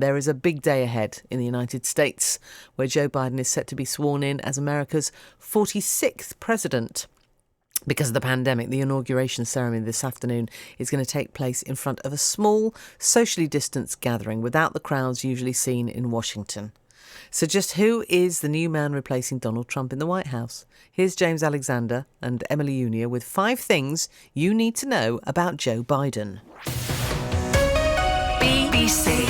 there is a big day ahead in the United States, where Joe Biden is set to be sworn in as America's 46th president. Because of the pandemic, the inauguration ceremony this afternoon is going to take place in front of a small, socially distanced gathering without the crowds usually seen in Washington. So just who is the new man replacing Donald Trump in the White House? Here's James Alexander and Emily Unia with 5 things you need to know about Joe Biden. BBC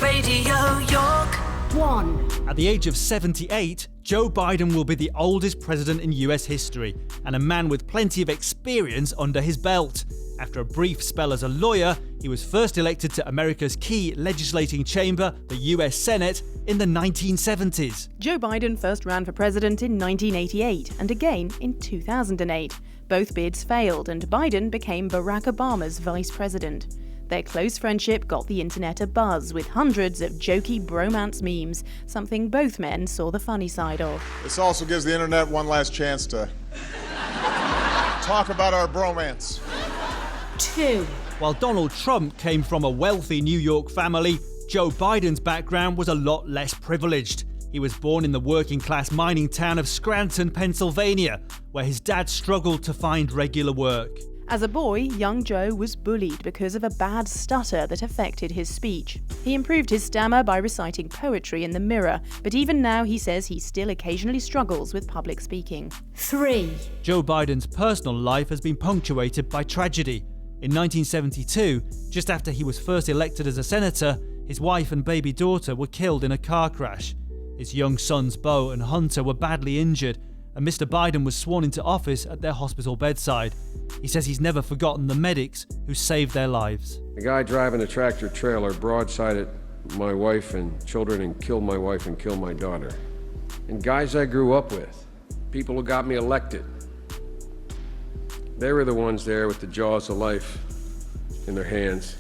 Radio York 1. At the age of 78, Joe Biden will be the oldest president in US history and a man with plenty of experience under his belt. After a brief spell as a lawyer, he was first elected to America's key legislating chamber, the US Senate, in the 1970s. Joe Biden first ran for president in 1988 and again in 2008. Both bids failed and Biden became Barack Obama's vice president. Their close friendship got the internet abuzz with hundreds of jokey bromance memes, something both men saw the funny side of. This also gives the internet one last chance to talk about our bromance. 2. While Donald Trump came from a wealthy New York family, Joe Biden's background was a lot less privileged. He was born in the working-class mining town of Scranton, Pennsylvania, where his dad struggled to find regular work. As a boy, young Joe was bullied because of a bad stutter that affected his speech. He improved his stammer by reciting poetry in the mirror, but even now he says he still occasionally struggles with public speaking. 3. Joe Biden's personal life has been punctuated by tragedy. In 1972, just after he was first elected as a senator, his wife and baby daughter were killed in a car crash. His young sons Beau and Hunter were badly injured, and Mr. Biden was sworn into office at their hospital bedside. He says he's never forgotten the medics who saved their lives. The guy driving a tractor trailer broadsided my wife and children and killed my wife and killed my daughter. And guys I grew up with, people who got me elected, they were the ones there with the jaws of life in their hands,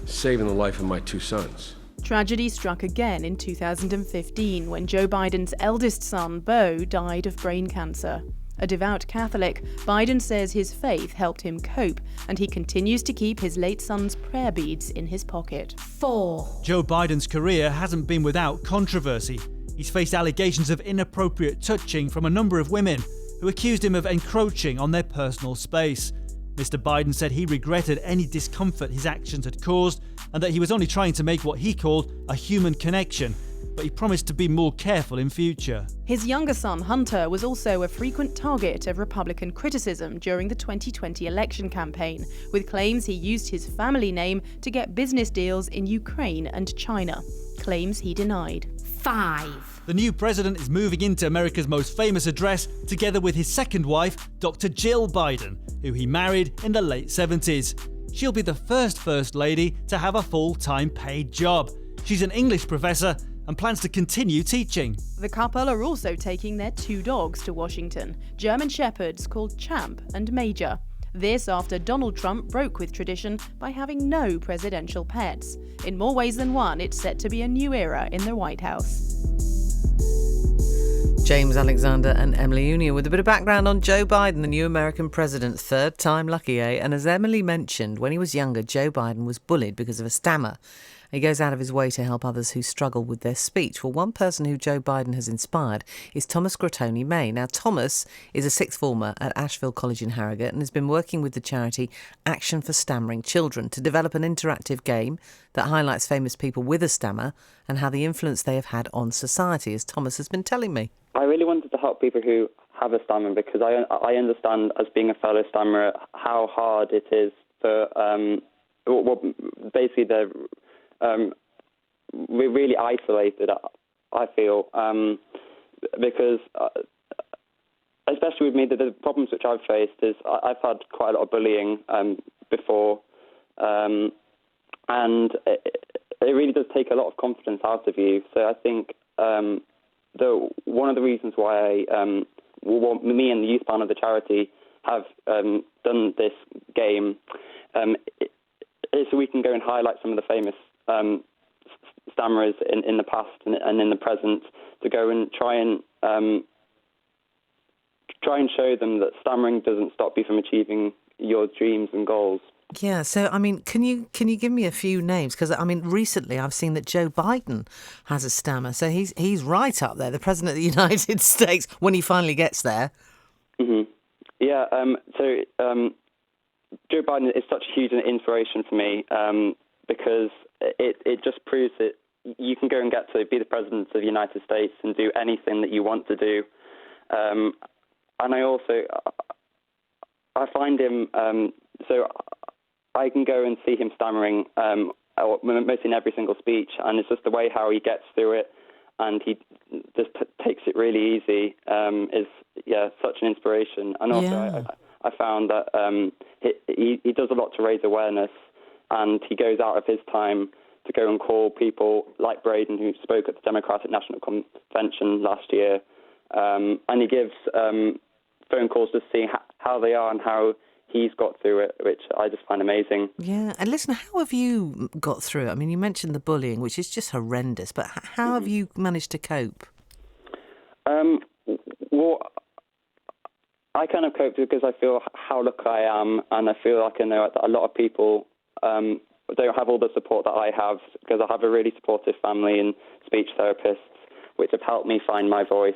saving the life of my 2 sons. Tragedy struck again in 2015 when Joe Biden's eldest son, Beau, died of brain cancer. A devout Catholic, Biden says his faith helped him cope, and he continues to keep his late son's prayer beads in his pocket. 4. Joe Biden's career hasn't been without controversy. He's faced allegations of inappropriate touching from a number of women who accused him of encroaching on their personal space. Mr. Biden said he regretted any discomfort his actions had caused and that he was only trying to make what he called a human connection, but he promised to be more careful in future. His younger son, Hunter, was also a frequent target of Republican criticism during the 2020 election campaign, with claims he used his family name to get business deals in Ukraine and China, claims he denied. 5. The new president is moving into America's most famous address together with his second wife, Dr. Jill Biden, who he married in the late 70s. She'll be the first lady to have a full-time paid job. She's an English professor and plans to continue teaching. The couple are also taking their 2 dogs to Washington, German Shepherds called Champ and Major. This after Donald Trump broke with tradition by having no presidential pets. In more ways than one, it's set to be a new era in the White House. James Alexander and Emily Unia with a bit of background on Joe Biden, the new American president. 3rd time lucky, eh? And as Emily mentioned, when he was younger, Joe Biden was bullied because of a stammer. He goes out of his way to help others who struggle with their speech. Well, one person who Joe Biden has inspired is Thomas Grattoni-May. Now, Thomas is a 6th former at Asheville College in Harrogate and has been working with the charity Action for Stammering Children to develop an interactive game that highlights famous people with a stammer and how the influence they have had on society, as Thomas has been telling me. I really wanted to help people who have a stammer because I understand, as being a fellow stammerer, how hard it is for, basically we're really isolated, I feel, because especially with me, the problems which I've faced is I've had quite a lot of bullying before, and it really does take a lot of confidence out of you. So I think one of the reasons why me and the youth band of the charity have done this game is so we can go and highlight some of the famous stammerers in the past and in the present, to go and try and show them that stammering doesn't stop you from achieving your dreams and goals. Yeah, so I mean, can you give me a few names? Because I mean, recently I've seen that Joe Biden has a stammer, so he's right up there, the president of the United States, when he finally gets there. Yeah. Joe Biden is such a huge inspiration for me because it just proves that you can go and get to be the president of the United States and do anything that you want to do. And I find him so. I can go and see him stammering mostly in every single speech, and it's just the way how he gets through it, and he just takes it really easy. Is such an inspiration. And also, I found that he does a lot to raise awareness, and he goes out of his time to go and call people like Braden, who spoke at the Democratic National Convention last year, and he gives phone calls to see how they are and how he's got through it, which I just find amazing. Yeah, and listen, how have you got through it? I mean, you mentioned the bullying, which is just horrendous, but how have you managed to cope? Well, I kind of cope because I feel how lucky I am, and I feel like I know that a lot of people don't have all the support that I have, because I have a really supportive family and speech therapists, which have helped me find my voice.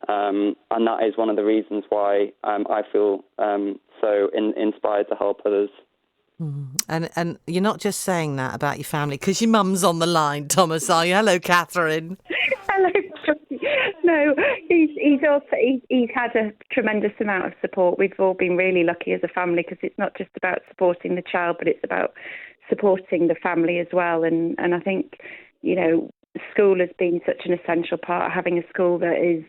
And that is one of the reasons why I feel so inspired to help others. And you're not just saying that about your family because your mum's on the line, Thomas, are you? Hello, Catherine. Hello, Georgie. No, he's had a tremendous amount of support. We've all been really lucky as a family, because it's not just about supporting the child, but it's about supporting the family as well. And I think, school has been such an essential part, having a school that is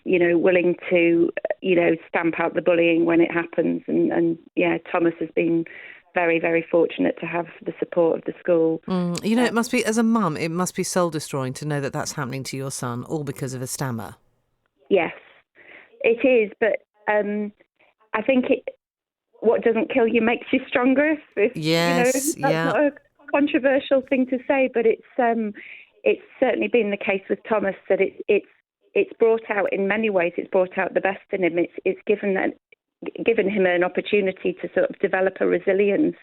willing to, stamp out the bullying when it happens. And Thomas has been very, very fortunate to have the support of the school. It must be, as a mum, it must be soul-destroying to know that that's happening to your son, all because of a stammer. Yes, it is. But I think what doesn't kill you makes you stronger. That's not a controversial thing to say, but it's certainly been the case with Thomas that it's brought out in many ways. It's brought out the best in him. It's given him an opportunity to sort of develop a resilience,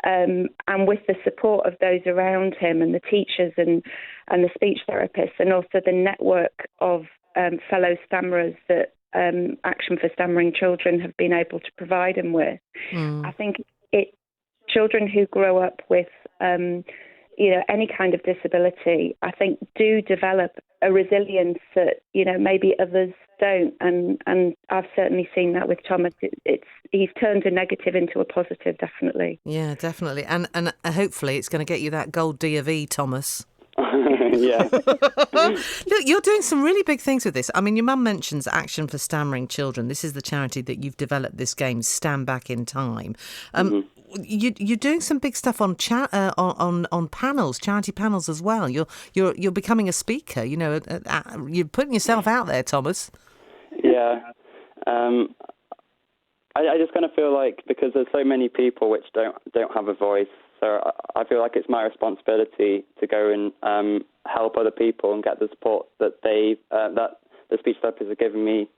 and with the support of those around him and the teachers and the speech therapists, and also the network of fellow stammerers that Action for Stammering Children have been able to provide him with. I think children who grow up with any kind of disability, I think, do develop a resilience that maybe others don't, and I've certainly seen that with Thomas. He's turned a negative into a positive, definitely. Yeah, definitely, and hopefully it's going to get you that gold D of E, Thomas. Yeah. Look, you're doing some really big things with this. I mean, your mum mentions Action for Stammering Children. This is the charity that you've developed this game, Stand Back in Time. You're doing some big stuff on on panels, charity panels as well. You're becoming a speaker. You're putting yourself out there, Thomas. Yeah. I just kind of feel like, because there's so many people which don't have a voice, so I feel like it's my responsibility to go and help other people and get the support that that the speech therapists have given me.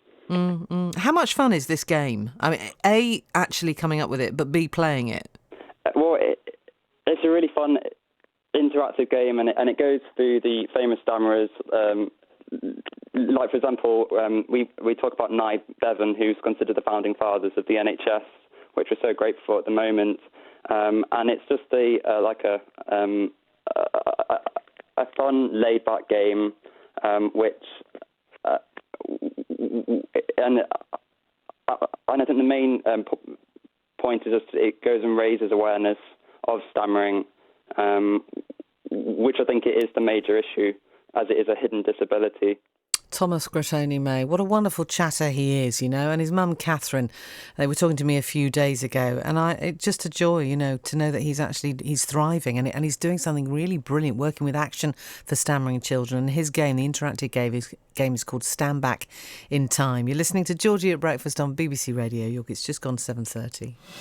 How much fun is this game? I mean, A, actually coming up with it, but B, playing it. Well, it's a really fun interactive game, and it goes through the famous stammerers. Like, for example, we talk about Nye Bevan, who's considered the founding fathers of the NHS, which we're so grateful for at the moment. And it's just a fun, laid-back game, which and I think the main point is just it goes and raises awareness of stammering, which I think it is the major issue, as it is a hidden disability. Thomas Grattoni-May, what a wonderful chatter he is, and his mum Catherine, they were talking to me a few days ago, and it's just a joy, to know that he's thriving and he's doing something really brilliant, working with Action for Stammering Children. And his game, the interactive game is called Stand Back in Time. You're listening to Georgie at Breakfast on BBC Radio York. It's just gone 7:30.